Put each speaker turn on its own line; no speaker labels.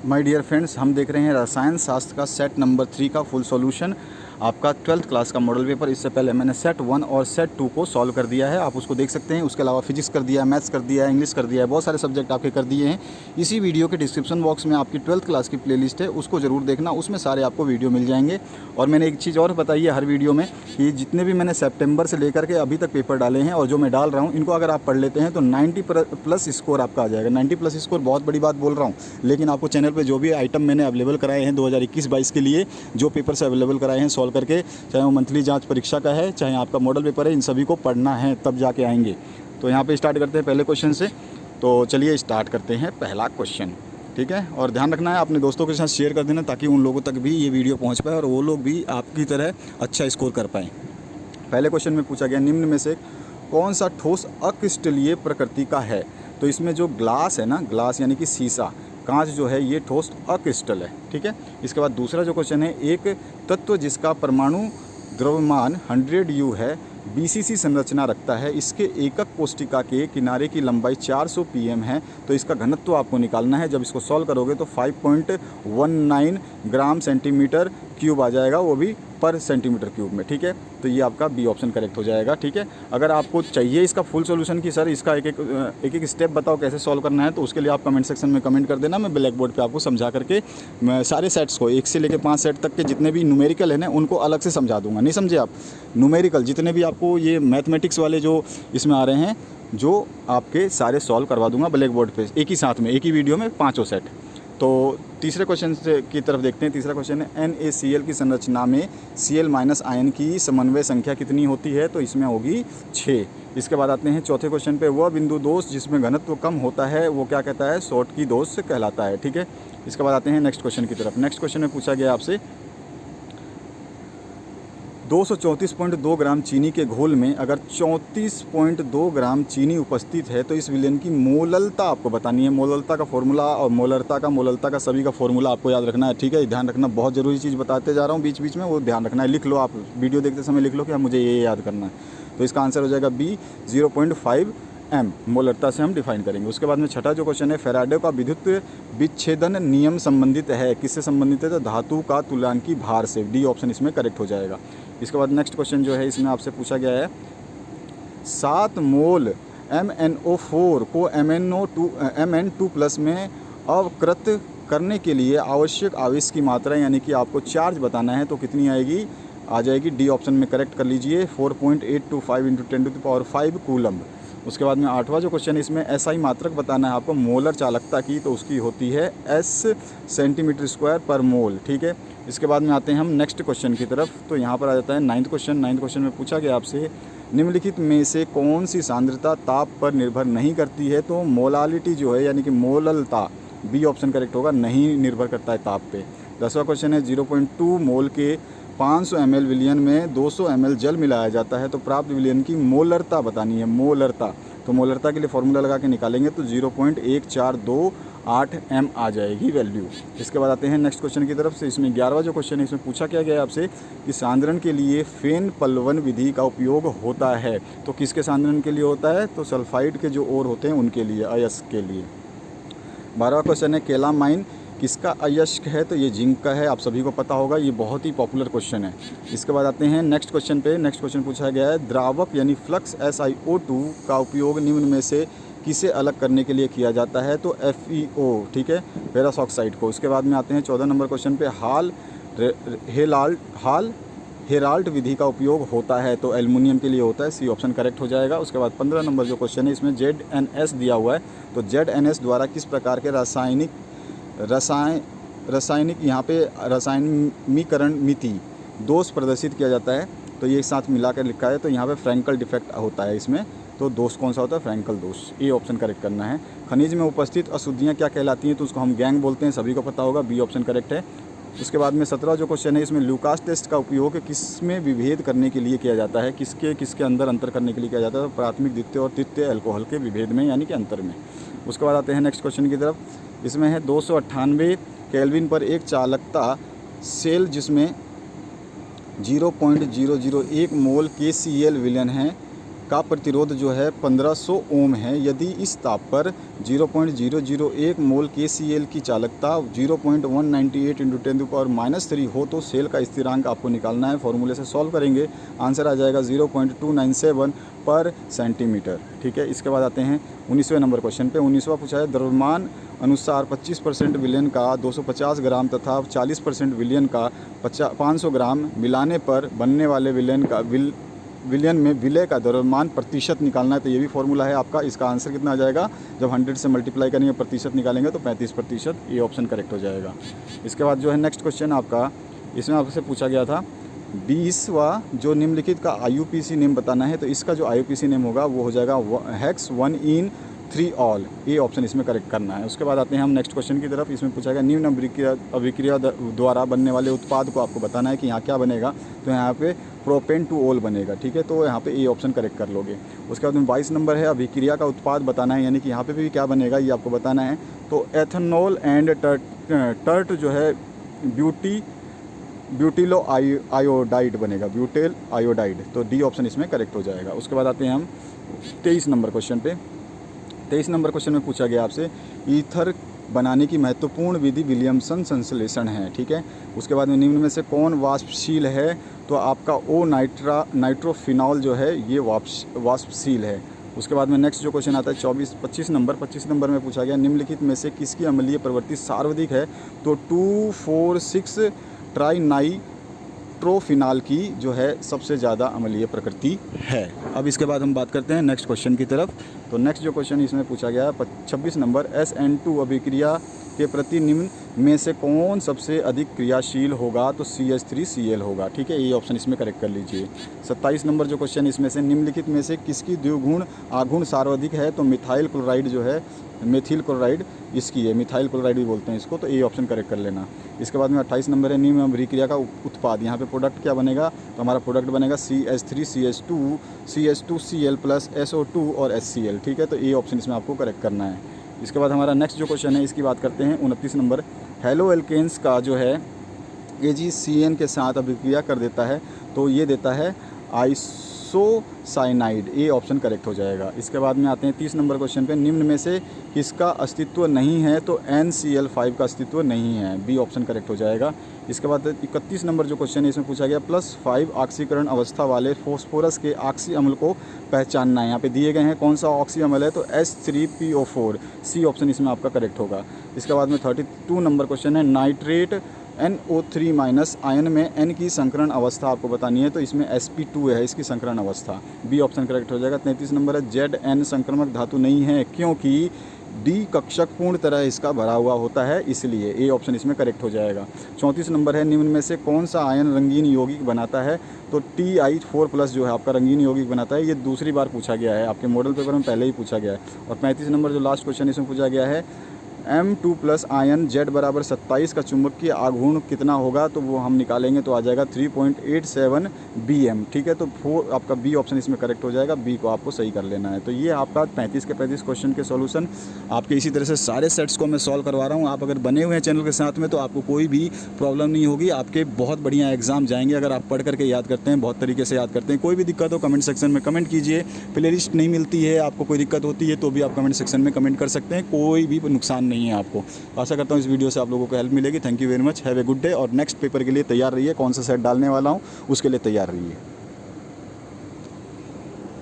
My dear friends, हम देख रहे हैं रसायन शास्त्र का सेट नंबर 3 का फुल सॉल्यूशन। आपका 12th क्लास का मॉडल पेपर। इससे पहले मैंने सेट 1 और सेट 2 को सॉल्व कर दिया है, आप उसको देख सकते हैं। उसके अलावा फिजिक्स कर दिया है, मैथ्स कर दिया है, इंग्लिश कर दिया है, बहुत सारे सब्जेक्ट आपके कर दिए हैं। इसी वीडियो के डिस्क्रिप्शन बॉक्स में आपकी 12th क्लास की प्लेलिस्ट है, उसको ज़रूर देखना, उसमें सारे आपको वीडियो मिल जाएंगे। और मैंने एक चीज़ और बताई है हर वीडियो में कि जितने भी मैंने सितंबर से लेकर के अभी तक पेपर डाले हैं और जो मैं डाल रहा हूँ, इनको अगर आप पढ़ लेते हैं तो 90 प्लस स्कोर आपका आ जाएगा। 90 प्लस स्कोर बहुत बड़ी बात बोल रहा हूँ, लेकिन आपको चैनल पे जो भी आइटम मैंने अवेलेबल कराए हैं 2021-22 के लिए, जो पेपर से अवेलेबल कराए हैं सॉल्व करके, चाहे वो मंथली जांच परीक्षा का है, चाहे आपका मॉडल पेपर है, इन सभी को पढ़ना है तब जाके आएंगे। तो यहाँ पे स्टार्ट करते हैं पहले क्वेश्चन से। तो चलिए स्टार्ट करते हैं पहला क्वेश्चन, ठीक है। और ध्यान रखना है, अपने दोस्तों के साथ शेयर कर देना ताकि उन लोगों तक भी ये वीडियो पहुँच पाए और वो लोग भी आपकी तरह अच्छा स्कोर कर पाएँ। पहले क्वेश्चन में पूछा गया, निम्न में से कौन सा ठोस अक्रिस्टलीय प्रकृति का है। तो इसमें जो ग्लास है ना, ग्लास यानी कि शीशा, कांच जो है, ये ठोस अक्रिस्टल है, ठीक है। इसके बाद दूसरा जो क्वेश्चन है, एक तत्व जिसका परमाणु द्रव्यमान 100 U है, BCC संरचना रखता है, इसके एकक कोष्टिका के किनारे की लंबाई 400 pm है, तो इसका घनत्व आपको निकालना है। जब इसको सॉल्व करोगे तो 5.19 ग्राम सेंटीमीटर क्यूब आ जाएगा, वो भी पर सेंटीमीटर क्यूब में, ठीक है। तो ये आपका बी ऑप्शन करेक्ट हो जाएगा, ठीक है। अगर आपको चाहिए इसका फुल सॉल्यूशन कि सर इसका एक एक स्टेप बताओ कैसे सॉल्व करना है, तो उसके लिए आप कमेंट सेक्शन में कमेंट कर देना, मैं ब्लैक बोर्ड पे आपको समझा करके मैं सारे सेट्स को 1 से लेकर 5 सेट तक के जितने भी न्यूमेरिकल है ना, उनको अलग से समझा दूंगा। नहीं समझे आप? न्यूमेरिकल जितने भी आपको ये मैथमेटिक्स वाले जो इसमें आ रहे हैं, जो आपके सारे सॉल्व करवा दूंगा ब्लैक बोर्ड पे एक ही साथ में, एक ही वीडियो में 5 सेट। तो तीसरे क्वेश्चन से की तरफ देखते हैं। तीसरा क्वेश्चन है, NaCl की संरचना में Cl- आयन की समन्वय संख्या कितनी होती है। तो इसमें होगी 6। इसके बाद आते हैं चौथे क्वेश्चन पे, वह बिंदु दोष जिसमें घनत्व कम होता है वो क्या कहता है, शॉर्टकी दोष कहलाता है, ठीक है। इसके बाद आते हैं नेक्स्ट क्वेश्चन की तरफ। नेक्स्ट क्वेश्चन में पूछा गया आपसे, 234.2 ग्राम चीनी के घोल में अगर 34.2 ग्राम चीनी उपस्थित है तो इस विलयन की मोललता आपको बतानी है। मोललता का फॉर्मूला और मोलरता का सभी का फॉर्मूला आपको याद रखना है, ठीक है। ध्यान रखना, बहुत ज़रूरी चीज़ बताते जा रहा हूँ बीच बीच में, वो ध्यान रखना है। लिख लो, आप वीडियो देखते समय लिख लो कि मुझे ये याद करना है। तो इसका आंसर हो जाएगा बी, 0.5 m मोलरता से हम डिफाइन करेंगे। उसके बाद में छठा जो क्वेश्चन है, फैराडे का विद्युत विच्छेदन नियम संबंधित है, किससे संबंधित है, तो धातु का तुल्यांकी भार से। डी ऑप्शन इसमें करेक्ट हो जाएगा। इसके बाद नेक्स्ट क्वेश्चन जो है, इसमें आपसे पूछा गया है, 7 मोल MnO4 को Mn2+ में अवकृत करने के लिए आवश्यक आवेश की मात्रा यानी कि आपको चार्ज बताना है, तो कितनी आएगी, आ जाएगी डी ऑप्शन में करेक्ट कर लीजिए, 4.825 × 10⁵ कूलम्ब। उसके बाद में आठवां जो क्वेश्चन है, इसमें SI मात्रक बताना है आपको मोलर चालकता की, तो उसकी होती है S cm² पर मोल, ठीक है। इसके बाद में आते हैं हम नेक्स्ट क्वेश्चन की तरफ। तो यहाँ पर आ जाता है 9th क्वेश्चन। 9th क्वेश्चन में पूछा गया आपसे, निम्नलिखित में से कौन सी सांद्रता ताप पर निर्भर नहीं करती है। तो मोलालिटी जो है यानी कि मोललता, बी ऑप्शन करेक्ट होगा, नहीं निर्भर करता है ताप पे। 10वां क्वेश्चन है, 0.2 मोल के 500 ml विलयन में 200 ml जल मिलाया जाता है, तो प्राप्त विलयन की मोलरता बतानी है, मोलरता। तो मोलरता के लिए फॉर्मूला लगा के निकालेंगे तो 0.1428 m आ जाएगी वैल्यू। इसके बाद आते हैं नेक्स्ट क्वेश्चन की तरफ से। इसमें 11वां जो क्वेश्चन है, इसमें पूछा क्या गया है आपसे कि सांद्रण के लिए फेन पल्वन विधि का उपयोग होता है। तो किसके सांद्रण के लिए होता है, तो सल्फाइड के जो ओर होते हैं उनके लिए, अयस्क के लिए। 12वां क्वेश्चन है, केलामाइन किसका अयस्क है, तो ये जिंक का है, आप सभी को पता होगा, ये बहुत ही पॉपुलर क्वेश्चन है। इसके बाद आते हैं नेक्स्ट क्वेश्चन पे। नेक्स्ट क्वेश्चन पूछा गया है, द्रावक यानी फ्लक्स SiO2 का उपयोग निम्न में से किसे अलग करने के लिए किया जाता है, तो FeO, ठीक है, फेरस ऑक्साइड को। उसके बाद में आते हैं 14 नंबर क्वेश्चन पे, हेराल्ट विधि का उपयोग होता है, तो एल्युमिनियम के लिए होता है, सी ऑप्शन करेक्ट हो जाएगा। उसके बाद 15 नंबर जो क्वेश्चन है, इसमें ZnS दिया हुआ है, तो ZnS द्वारा किस प्रकार के रासायनिक यहाँ पे रासायनिकीकरण मिति दोष प्रदर्शित किया जाता है, तो ये एक साथ मिला कर लिखा है, तो यहाँ पे फ्रैंकल डिफेक्ट होता है इसमें। तो दोष कौन सा होता है, फ्रैंकल दोष, ए ऑप्शन करेक्ट करना है। खनिज में उपस्थित अशुद्धियाँ क्या कहलाती हैं, तो उसको हम गैंग बोलते हैं, सभी को पता होगा, बी ऑप्शन करेक्ट है। उसके बाद में 17 जो क्वेश्चन है, इसमें लुकास टेस्ट का उपयोग किसमें विभेद करने के लिए किया जाता है, किसके अंदर अंतर करने के लिए किया जाता है, तो प्राथमिक, द्वितीय और तृतीय अल्कोहल के विभेद में यानी कि अंतर में। उसके बाद आते हैं नेक्स्ट क्वेश्चन की तरफ। इसमें है 298 केल्विन पर एक चालकता सेल जिसमें 0.001 मोल KCl विलयन है, का प्रतिरोध जो है 1500 ओम है। यदि इस ताप पर 0.001 मोल KCl की चालकता 0.198 × 10⁻³ हो तो सेल का स्थिरांक आपको निकालना है। फॉर्मूले से सॉल्व करेंगे, आंसर आ जाएगा 0.297 पर सेंटीमीटर। ठीक है, इसके बाद आते हैं 19वें नंबर क्वेश्चन पे। 19वां पूछा है, द्रव्यमान अनुसार 25% विलयन का 250 ग्राम तथा 40% विलयन का 500 ग्राम मिलाने पर बनने वाले विलयन में विलय का द्रव्यमान प्रतिशत निकालना है। तो ये भी फॉर्मूला है आपका। इसका आंसर कितना आ जाएगा, जब 100 से मल्टीप्लाई करेंगे प्रतिशत निकालेंगे तो 35%। ये ऑप्शन करेक्ट हो जाएगा। इसके बाद जो है नेक्स्ट क्वेश्चन आपका, इसमें आपसे पूछा गया था 20वां जो निम्नलिखित का IUPAC नेम बताना है। तो इसका जो IUPAC नेम होगा वो हो जाएगा हेक्स 1 इन 3 ऑल। ये ऑप्शन इसमें करेक्ट करना है। उसके बाद आते हैं हम नेक्स्ट क्वेश्चन की तरफ। इसमें पूछा गया निम्न अभिक्रिया द्वारा बनने वाले उत्पाद को आपको बताना है कि यहाँ क्या बनेगा। तो यहाँ पे प्रोपेन टू ओल बनेगा। ठीक है, तो यहाँ पे ये ऑप्शन करेक्ट कर लोगे। उसके बाद में 22 नंबर है, अभिक्रिया का उत्पाद बताना है, यानी कि यहाँ पे भी क्या बनेगा ये आपको बताना है। तो एथेनॉल एंड टर्ट जो है ब्यूटिलो आयोडाइड बनेगा, ब्यूटेल आयोडाइड। तो डी ऑप्शन इसमें करेक्ट हो जाएगा। उसके बाद आते हैं हम 23 नंबर क्वेश्चन पे। 23 नंबर क्वेश्चन में पूछा गया आपसे ईथर बनाने की महत्वपूर्ण विधि विलियमसन संश्लेषण है। ठीक है, उसके बाद में निम्न में से कौन वाष्पशील है। तो आपका नाइट्रोफिनॉल जो है ये वाष्पशील है। उसके बाद में नेक्स्ट जो क्वेश्चन आता है 25 नंबर में पूछा गया निम्नलिखित में से किसकी अम्लीय प्रवृत्ति सर्वाधिक है। तो 2,4,6 ट्राइनाइट्रोफिनॉल की जो है सबसे ज़्यादा अम्लीय प्रकृति है। अब इसके बाद हम बात करते हैं नेक्स्ट क्वेश्चन की तरफ। तो नेक्स्ट जो क्वेश्चन इसमें पूछा गया है 26 नंबर, SN2 अभिक्रिया के प्रति निम्न में से कौन सबसे अधिक क्रियाशील होगा। तो CH3Cl होगा। ठीक है, ये ऑप्शन इसमें करेक्ट कर लीजिए। 27 नंबर जो क्वेश्चन इसमें से निम्नलिखित में से किसकी द्विगुण आघूर्ण सर्वाधिक है। तो मिथाइल क्लोराइड जो है, मेथिल क्लोराइड इसकी है, मिथाइल क्लोराइड भी बोलते हैं इसको। तो ये ऑप्शन करेक्ट कर लेना। इसके बाद में 28 नंबर है निम्न अभिक्रिया का उत्पाद। यहाँ पे प्रोडक्ट क्या बनेगा। तो हमारा प्रोडक्ट बनेगा CH3CH2 CH2Cl प्लस SO2 और HCl। ठीक है, तो ये ऑप्शन इसमें आपको करेक्ट करना है। इसके बाद हमारा नेक्स्ट जो क्वेश्चन है इसकी बात करते हैं 29 नंबर। हेलो एल्केन्स का जो है AgCN के साथ अभिक्रिया कर देता है। तो ये देता है आइसोसाइनाइड। ये ऑप्शन करेक्ट हो जाएगा। इसके बाद में आते हैं 30 नंबर क्वेश्चन पे। निम्न में से किसका अस्तित्व नहीं है। तो NCl5 का अस्तित्व नहीं है। बी ऑप्शन करेक्ट हो जाएगा। इसके बाद 31 नंबर जो क्वेश्चन है इसमें पूछा गया +5 ऑक्सीकरण अवस्था वाले फास्फोरस के ऑक्सी अम्ल को पहचानना है। यहाँ पे दिए गए हैं कौन सा ऑक्सी अम्ल है। तो H3PO4। सी ऑप्शन इसमें आपका करेक्ट होगा। इसके बाद में 32 नंबर क्वेश्चन है नाइट्रेट NO3- आयन में N की संकरण अवस्था आपको बतानी है। तो इसमें sp2 है इसकी संकरण अवस्था। बी ऑप्शन करेक्ट हो जाएगा। 33 नंबर है ZN संक्रमक धातु नहीं है क्योंकि D कक्षक पूर्ण तरह इसका भरा हुआ होता है, इसलिए ए ऑप्शन इसमें करेक्ट हो जाएगा। 34 नंबर है निम्न में से कौन सा आयन रंगीन यौगिक बनाता है। तो Ti4+ जो है आपका रंगीन यौगिक बनाता है। ये दूसरी बार पूछा गया है, आपके मॉडल पेपर में पहले ही पूछा गया है। और 35 नंबर जो लास्ट क्वेश्चन इसमें पूछा गया है M2+ आयन Z बराबर 27 का चुंबकीय आघूर्ण कितना होगा। तो वो हम निकालेंगे तो आ जाएगा 3.87 BM। ठीक है, तो आपका बी ऑप्शन इसमें करेक्ट हो जाएगा। बी को आपको सही कर लेना है। तो ये आपका 35 के 35 क्वेश्चन के सॉल्यूशन आपके इसी तरह से सारे सेट्स को मैं सॉल्व करवा रहा हूँ। आप अगर बने हुए हैं चैनल के साथ में तो आपको कोई भी प्रॉब्लम नहीं होगी। आपके बहुत बढ़िया एग्जाम जाएंगे अगर आप पढ़ करके याद करते हैं, बहुत तरीके से याद करते हैं। कोई भी दिक्कत हो कमेंट सेक्शन में कमेंट कीजिए। प्ले लिस्ट नहीं मिलती है, आपको कोई दिक्कत होती है तो भी आप कमेंट सेक्शन में कमेंट कर सकते हैं। कोई भी नुकसान नहीं है आपको। आशा करता हूँ इस वीडियो से आप लोगों को हेल्प मिलेगी। Thank you very much, have a good day. और नेक्स्ट पेपर के लिए तैयार रहिए। कौन सा सेट डालने वाला हूँ उसके लिए तैयार रहिए।